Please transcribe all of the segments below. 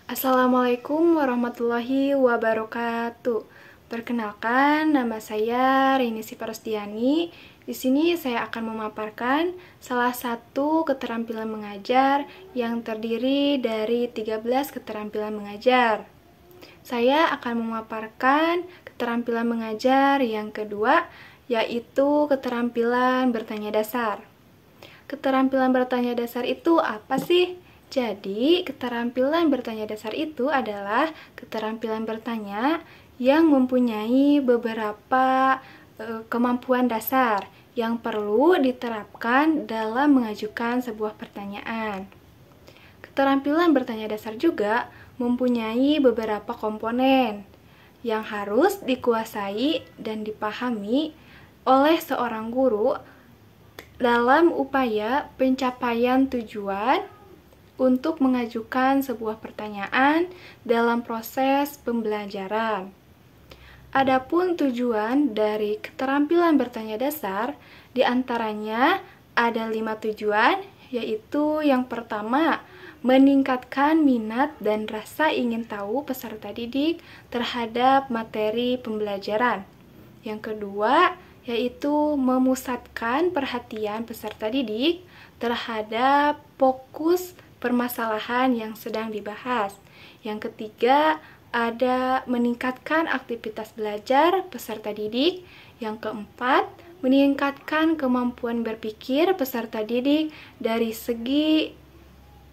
Assalamualaikum warahmatullahi wabarakatuh. Perkenalkan, nama saya Rini Siparosdiani. Di sini saya akan memaparkan salah satu keterampilan mengajar yang terdiri dari 13 keterampilan mengajar. Saya akan memaparkan keterampilan mengajar yang kedua, yaitu keterampilan bertanya dasar. Keterampilan bertanya dasar itu apa sih? Jadi, keterampilan bertanya dasar itu adalah keterampilan bertanya yang mempunyai beberapa kemampuan dasar yang perlu diterapkan dalam mengajukan sebuah pertanyaan. Keterampilan bertanya dasar juga mempunyai beberapa komponen yang harus dikuasai dan dipahami oleh seorang guru dalam upaya pencapaian tujuan untuk mengajukan sebuah pertanyaan dalam proses pembelajaran. Adapun tujuan dari keterampilan bertanya dasar, diantaranya ada 5 tujuan, yaitu yang pertama, meningkatkan minat dan rasa ingin tahu peserta didik terhadap materi pembelajaran. Yang kedua, yaitu memusatkan perhatian peserta didik terhadap fokus permasalahan yang sedang dibahas. Yang ketiga, ada meningkatkan aktivitas belajar peserta didik. Yang keempat, meningkatkan kemampuan berpikir peserta didik dari segi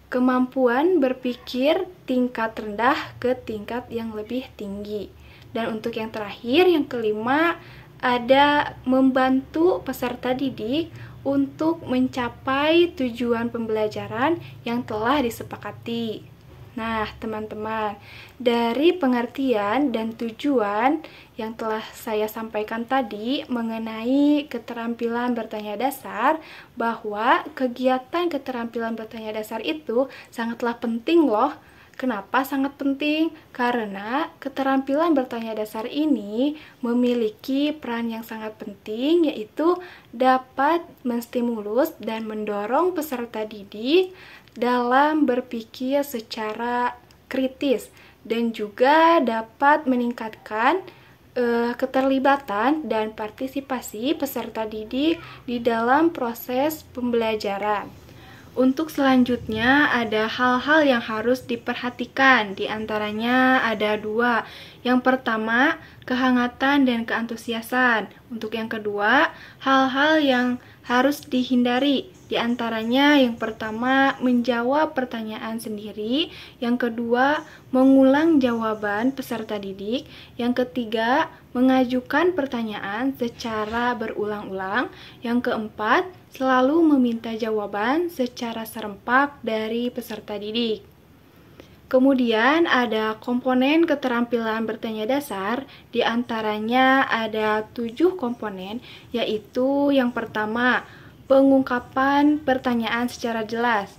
kemampuan berpikir tingkat rendah ke tingkat yang lebih tinggi. Dan untuk yang terakhir, yang kelima, ada membantu peserta didik untuk mencapai tujuan pembelajaran yang telah disepakati. Nah, teman-teman, dari pengertian dan tujuan yang telah saya sampaikan tadi mengenai keterampilan bertanya dasar, bahwa kegiatan keterampilan bertanya dasar itu sangatlah penting loh. Kenapa sangat penting? Karena keterampilan bertanya dasar ini memiliki peran yang sangat penting, yaitu dapat menstimulus dan mendorong peserta didik dalam berpikir secara kritis dan juga dapat meningkatkan keterlibatan dan partisipasi peserta didik di dalam proses pembelajaran. Untuk selanjutnya ada hal-hal yang harus diperhatikan, diantaranya ada 2. Yang pertama, kehangatan dan keantusiasan. Untuk yang kedua, hal-hal yang harus dihindari, diantaranya yang pertama, menjawab pertanyaan sendiri. Yang kedua, mengulang jawaban peserta didik. Yang ketiga, mengajukan pertanyaan secara berulang-ulang. Yang keempat, selalu meminta jawaban secara serempak dari peserta didik. Kemudian ada komponen keterampilan bertanya dasar, diantaranya ada 7 komponen, yaitu yang pertama, pengungkapan pertanyaan secara jelas.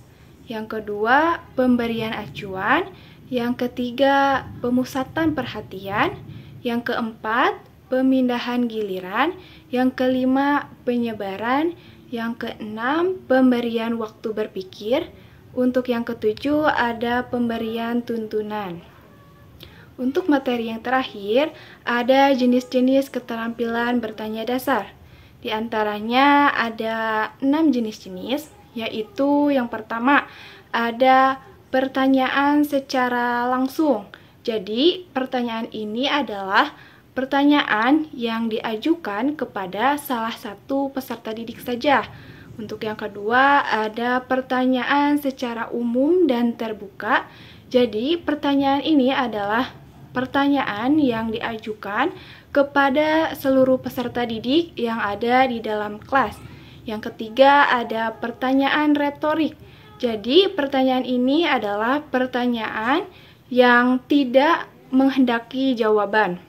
Yang kedua, pemberian acuan. Yang ketiga, pemusatan perhatian. Yang keempat, pemindahan giliran. Yang kelima, penyebaran. Yang keenam, pemberian waktu berpikir. Untuk yang ketujuh, ada pemberian tuntunan. Untuk materi yang terakhir, ada jenis-jenis keterampilan bertanya dasar. Di antaranya ada 6 jenis-jenis, yaitu yang pertama, ada pertanyaan secara langsung. Jadi, pertanyaan ini adalah pertanyaan yang diajukan kepada salah satu peserta didik saja. Untuk yang kedua, ada pertanyaan secara umum dan terbuka. Jadi, pertanyaan ini adalah pertanyaan yang diajukan kepada seluruh peserta didik yang ada di dalam kelas. Yang ketiga, ada pertanyaan retorik. Jadi, pertanyaan ini adalah pertanyaan yang tidak menghendaki jawaban.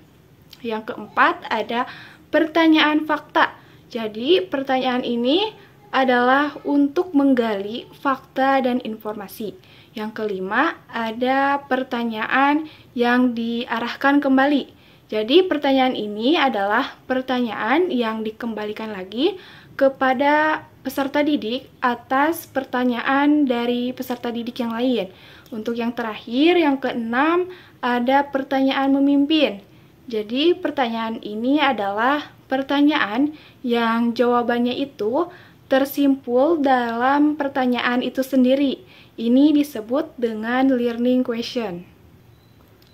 Yang keempat, ada pertanyaan fakta. Jadi, pertanyaan ini adalah untuk menggali fakta dan informasi. Yang kelima, ada pertanyaan yang diarahkan kembali. Jadi, pertanyaan ini adalah pertanyaan yang dikembalikan lagi kepada peserta didik atas pertanyaan dari peserta didik yang lain. Untuk yang terakhir, yang keenam, ada pertanyaan memimpin. Jadi pertanyaan ini adalah pertanyaan yang jawabannya itu tersimpul dalam pertanyaan itu sendiri. Ini disebut dengan learning question.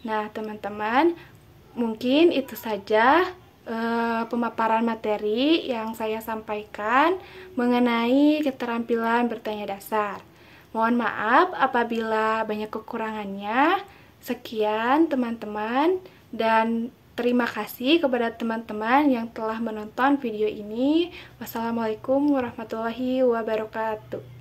Nah, teman-teman, mungkin itu saja pemaparan materi yang saya sampaikan mengenai keterampilan bertanya dasar. Mohon maaf apabila banyak kekurangannya. Sekian teman-teman, dan terima kasih kepada teman-teman yang telah menonton video ini. Wassalamualaikum warahmatullahi wabarakatuh.